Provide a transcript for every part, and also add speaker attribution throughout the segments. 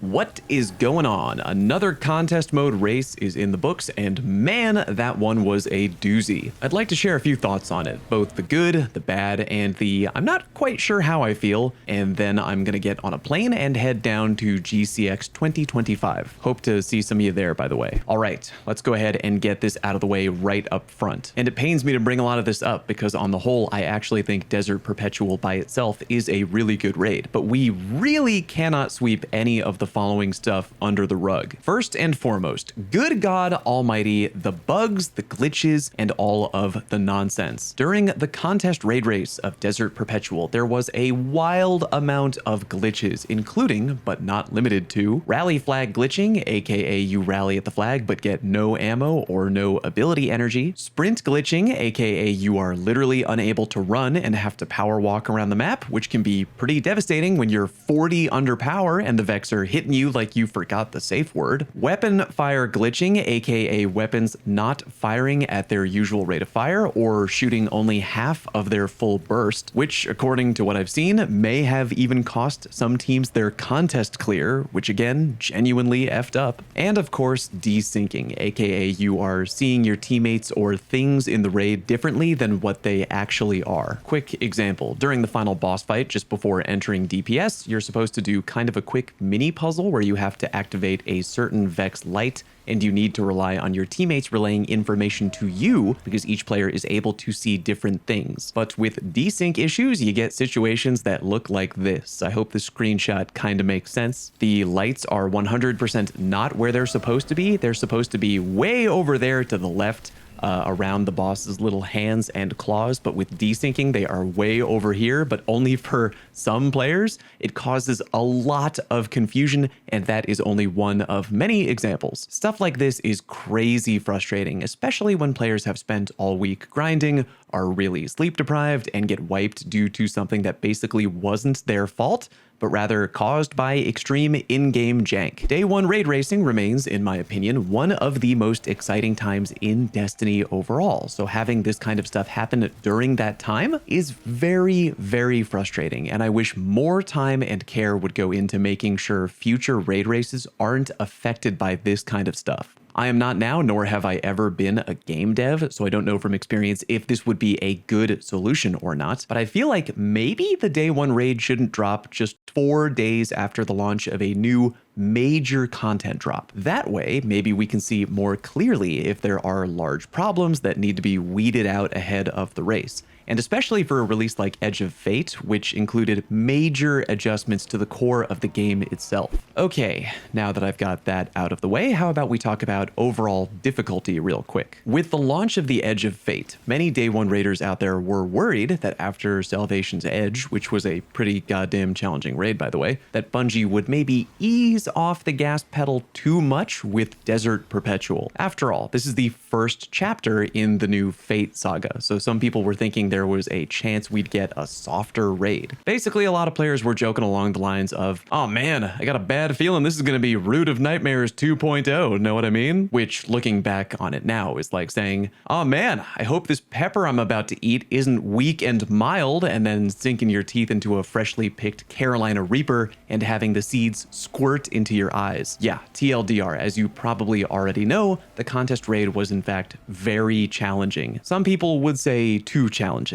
Speaker 1: What is going on? Another contest mode race is in the books, and man, that one was a doozy. I'd like to share a few thoughts on it, both the good, the bad, and the I'm not quite sure how I feel, and then I'm gonna get on a plane and head down to GCX 2025. Hope to see some of you there, by the way. All right, let's go ahead and get this out of the way right up front. And it pains me to bring a lot of this up because on the whole, I actually think Desert Perpetual by itself is a really good raid, but we really cannot sweep any of the following stuff under the rug. First and foremost, good God Almighty, the bugs, the glitches, and all of the nonsense. During the contest raid race of Desert Perpetual, there was a wild amount of glitches, including, but not limited to, rally flag glitching, aka you rally at the flag but get no ammo or no ability energy, sprint glitching, aka you are literally unable to run and have to power walk around the map, which can be pretty devastating when you're 40 under power and the Vex are hitting you like you forgot the safe word. Weapon fire glitching, aka weapons not firing at their usual rate of fire or shooting only half of their full burst, which according to what I've seen may have even cost some teams their contest clear, which again, genuinely effed up. And of course, desyncing, aka you are seeing your teammates or things in the raid differently than what they actually are. Quick example, during the final boss fight just before entering DPS, you're supposed to do kind of a quick mini puzzle where you have to activate a certain Vex light and you need to rely on your teammates relaying information to you because each player is able to see different things. But with desync issues, you get situations that look like this. I hope the screenshot kind of makes sense. The lights are 100% not where they're supposed to be. They're supposed to be way over there to the left, around the boss's little hands and claws, but with desyncing they are way over here, but only for some players. It causes a lot of confusion, and that is only one of many examples. Stuff like this is crazy frustrating, especially when players have spent all week grinding, are really sleep deprived, and get wiped due to something that basically wasn't their fault, but rather caused by extreme in-game jank. Day 1 raid racing remains, in my opinion, one of the most exciting times in Destiny overall, so having this kind of stuff happen during that time is very, very frustrating, and I wish more time and care would go into making sure future raid races aren't affected by this kind of stuff. I am not now, nor have I ever been a game dev, so I don't know from experience if this would be a good solution or not, but I feel like maybe the day 1 raid shouldn't drop just 4 days after the launch of a new major content drop. That way, maybe we can see more clearly if there are large problems that need to be weeded out ahead of the race. And especially for a release like Edge of Fate, which included major adjustments to the core of the game itself. Okay, now that I've got that out of the way, how about we talk about overall difficulty real quick. With the launch of the Edge of Fate, many Day 1 raiders out there were worried that after Salvation's Edge, which was a pretty goddamn challenging raid by the way, that Bungie would maybe ease off the gas pedal too much with Desert Perpetual. After all, this is the first chapter in the new Fate saga, so some people were thinking there was a chance we'd get a softer raid. Basically, a lot of players were joking along the lines of, oh man, I got a bad feeling this is going to be Root of Nightmares 2.0, know what I mean? Which, looking back on it now, is like saying, oh man, I hope this pepper I'm about to eat isn't weak and mild, and then sinking your teeth into a freshly picked Carolina Reaper and having the seeds squirt into your eyes. Yeah, TLDR, as you probably already know, the contest raid was in fact very challenging. Some people would say too challenging.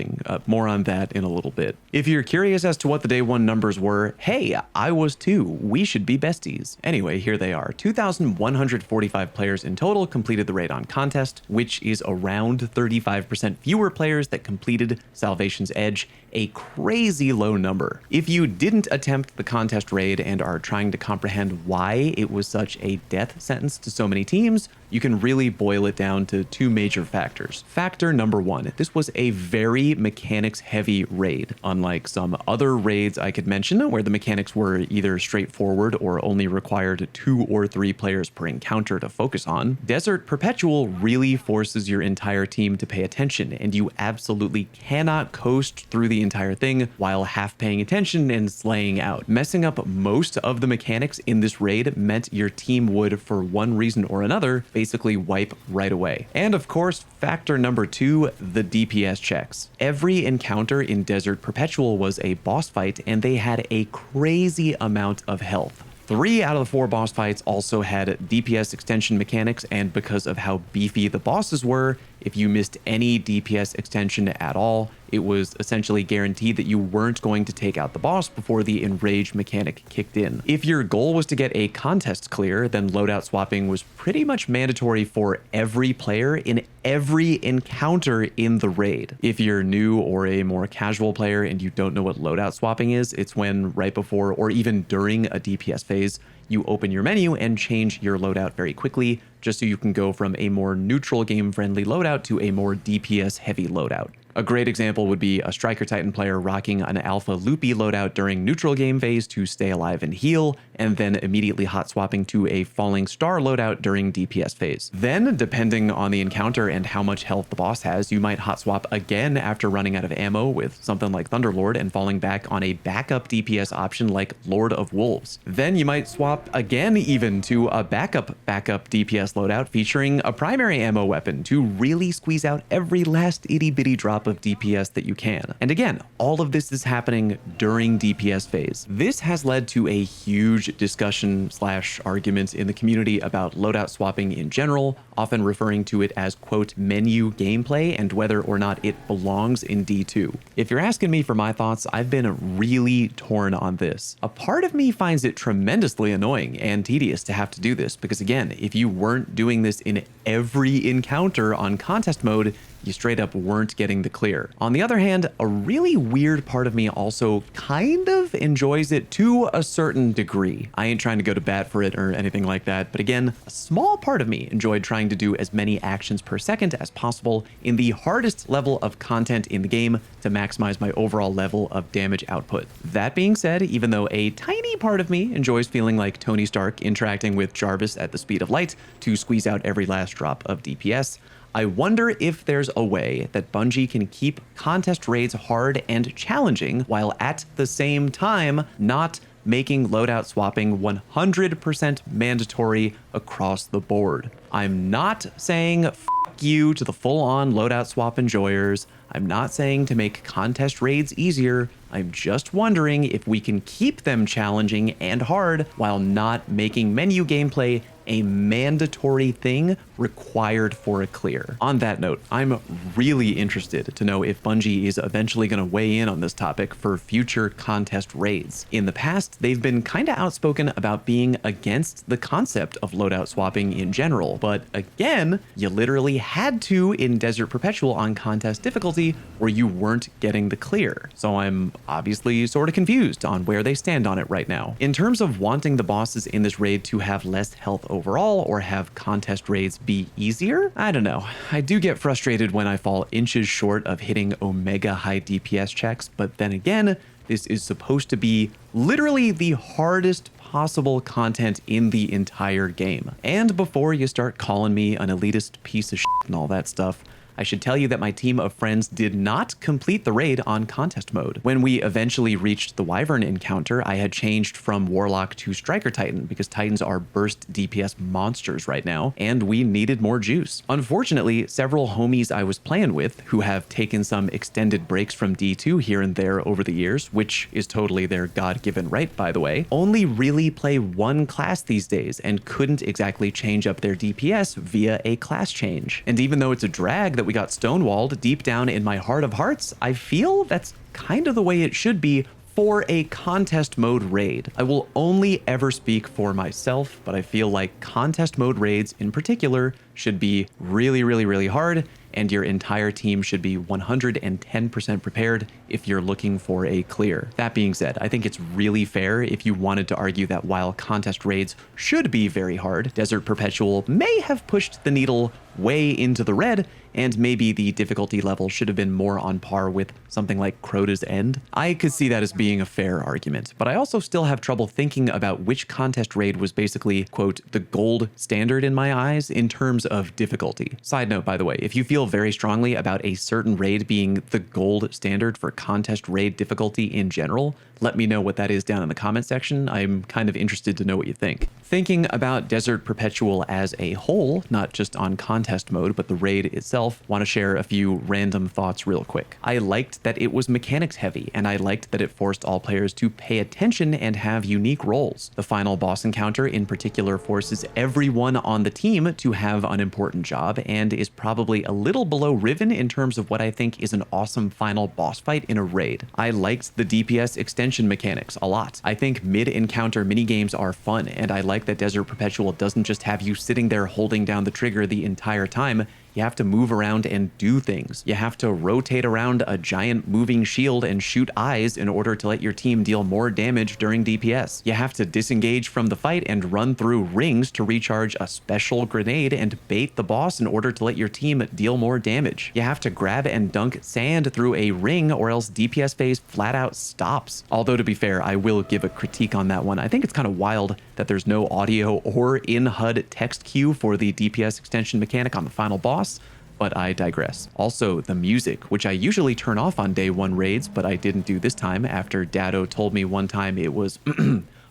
Speaker 1: More on that in a little bit. If you're curious as to what the day 1 numbers were, hey, I was too. We should be besties. Anyway, here they are. 2,145 players in total completed the raid on contest, which is around 35% fewer players that completed Salvation's Edge, a crazy low number. If you didn't attempt the contest raid and are trying to comprehend why it was such a death sentence to so many teams, you can really boil it down to 2 major factors. Factor number 1, this was a very mechanics-heavy raid. Unlike some other raids I could mention, where the mechanics were either straightforward or only required 2 or 3 players per encounter to focus on, Desert Perpetual really forces your entire team to pay attention, and you absolutely cannot coast through the entire thing while half paying attention and slaying out. Messing up most of the mechanics in this raid meant your team would, for one reason or another, basically wipe right away. And of course, factor number 2, the DPS checks. Every encounter in Desert Perpetual was a boss fight, and they had a crazy amount of health. 3 out of the 4 boss fights also had DPS extension mechanics, and because of how beefy the bosses were, if you missed any DPS extension at all, it was essentially guaranteed that you weren't going to take out the boss before the enrage mechanic kicked in. If your goal was to get a contest clear, then loadout swapping was pretty much mandatory for every player in every encounter in the raid. If you're new or a more casual player and you don't know what loadout swapping is, it's when right before or even during a DPS phase, you open your menu and change your loadout very quickly, just so you can go from a more neutral game-friendly loadout to a more DPS-heavy loadout. A great example would be a Striker Titan player rocking an Alpha Loopy loadout during neutral game phase to stay alive and heal, and then immediately hot swapping to a Falling Star loadout during DPS phase. Then, depending on the encounter and how much health the boss has, you might hot swap again after running out of ammo with something like Thunderlord and falling back on a backup DPS option like Lord of Wolves. Then you might swap again even to a backup DPS loadout featuring a primary ammo weapon to really squeeze out every last itty bitty drop of DPS that you can. And again, all of this is happening during DPS phase. This has led to a huge discussion / argument in the community about loadout swapping in general, often referring to it as quote menu gameplay and whether or not it belongs in D2. If you're asking me for my thoughts, I've been really torn on this. A part of me finds it tremendously annoying and tedious to have to do this because again, if you weren't doing this in every encounter on contest mode, you straight up weren't getting the clear. On the other hand, a really weird part of me also kind of enjoys it to a certain degree. I ain't trying to go to bat for it or anything like that, but again, a small part of me enjoyed trying to do as many actions per second as possible in the hardest level of content in the game to maximize my overall level of damage output. That being said, even though a tiny part of me enjoys feeling like Tony Stark interacting with Jarvis at the speed of light to squeeze out every last drop of DPS, I wonder if there's a way that Bungie can keep contest raids hard and challenging while at the same time not making loadout swapping 100% mandatory across the board. I'm not saying f you to the full-on loadout swap enjoyers. I'm not saying to make contest raids easier. I'm just wondering if we can keep them challenging and hard while not making menu gameplay a mandatory thing required for a clear. On that note, I'm really interested to know if Bungie is eventually going to weigh in on this topic for future contest raids. In the past, they've been kind of outspoken about being against the concept of loadout swapping in general, but again, you literally had to in Desert Perpetual on contest difficulty or you weren't getting the clear. So I'm obviously sort of confused on where they stand on it right now. In terms of wanting the bosses in this raid to have less health overall or have contest raids be easier, I don't know. I do get frustrated when I fall inches short of hitting Omega high DPS checks, but then again, this is supposed to be literally the hardest possible content in the entire game. And before you start calling me an elitist piece of shit and all that stuff, I should tell you that my team of friends did not complete the raid on contest mode. When we eventually reached the Wyvern encounter, I had changed from Warlock to Striker Titan because Titans are burst DPS monsters right now, and we needed more juice. Unfortunately, several homies I was playing with, who have taken some extended breaks from D2 here and there over the years, which is totally their God-given right, by the way, only really play one class these days and couldn't exactly change up their DPS via a class change. And even though it's a drag that we got stonewalled, deep down in my heart of hearts, I feel that's kind of the way it should be for a contest mode raid. I will only ever speak for myself, but I feel like contest mode raids in particular should be really, really, really hard, and your entire team should be 110% prepared if you're looking for a clear. That being said, I think it's really fair if you wanted to argue that while contest raids should be very hard, Desert Perpetual may have pushed the needle way into the red, and maybe the difficulty level should have been more on par with something like Crota's End. I could see that as being a fair argument, but I also still have trouble thinking about which contest raid was basically, quote, the gold standard in my eyes in terms of difficulty. Side note, by the way, if you feel very strongly about a certain raid being the gold standard for contest raid difficulty in general, let me know what that is down in the comment section. I'm kind of interested to know what you think. Thinking about Desert Perpetual as a whole, not just on contest contest mode, but the raid itself, want to share a few random thoughts real quick. I liked that it was mechanics heavy, and I liked that it forced all players to pay attention and have unique roles. The final boss encounter in particular forces everyone on the team to have an important job and is probably a little below Riven in terms of what I think is an awesome final boss fight in a raid. I liked the DPS extension mechanics a lot. I think mid-encounter minigames are fun, and I like that Desert Perpetual doesn't just have you sitting there holding down the trigger the entire time. You have to move around and do things. You have to rotate around a giant moving shield and shoot eyes in order to let your team deal more damage during DPS. You have to disengage from the fight and run through rings to recharge a special grenade and bait the boss in order to let your team deal more damage. You have to grab and dunk sand through a ring or else DPS phase flat out stops. Although to be fair, I will give a critique on that one. I think it's kind of wild that there's no audio or in-HUD text cue for the DPS extension mechanic on the final boss, but I digress. Also, the music, which I usually turn off on day one raids, but I didn't do this time after Dado told me one time it was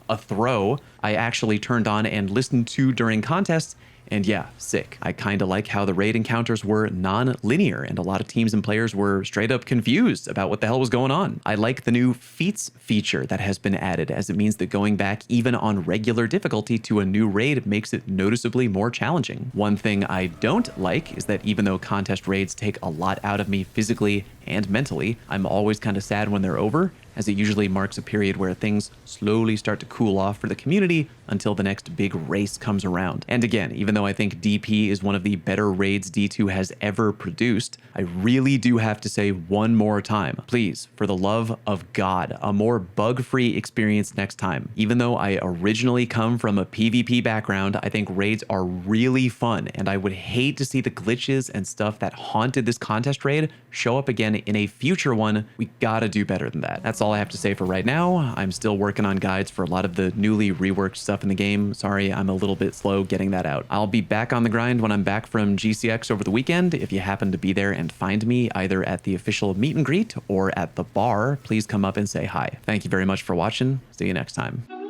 Speaker 1: a throw, I actually turned on and listened to during contests. And yeah, sick. I kind of like how the raid encounters were non-linear and a lot of teams and players were straight up confused about what the hell was going on. I like the new feats feature that has been added, as it means that going back even on regular difficulty to a new raid makes it noticeably more challenging. One thing I don't like is that even though contest raids take a lot out of me physically and mentally, I'm always kind of sad when they're over, as it usually marks a period where things slowly start to cool off for the community until the next big race comes around. And again, even though I think DP is one of the better raids D2 has ever produced, I really do have to say one more time, please, for the love of God, a more bug-free experience next time. Even though I originally come from a PvP background, I think raids are really fun, and I would hate to see the glitches and stuff that haunted this contest raid show up again in a future one. We gotta do better than that. That's all I have to say for right now. I'm still working on guides for a lot of the newly reworked stuff in the game. Sorry, I'm a little bit slow getting that out. I'll be back on the grind when I'm back from GCX over the weekend. If you happen to be there and find me either at the official meet and greet or at the bar, please come up and say hi. Thank you very much for watching. See you next time.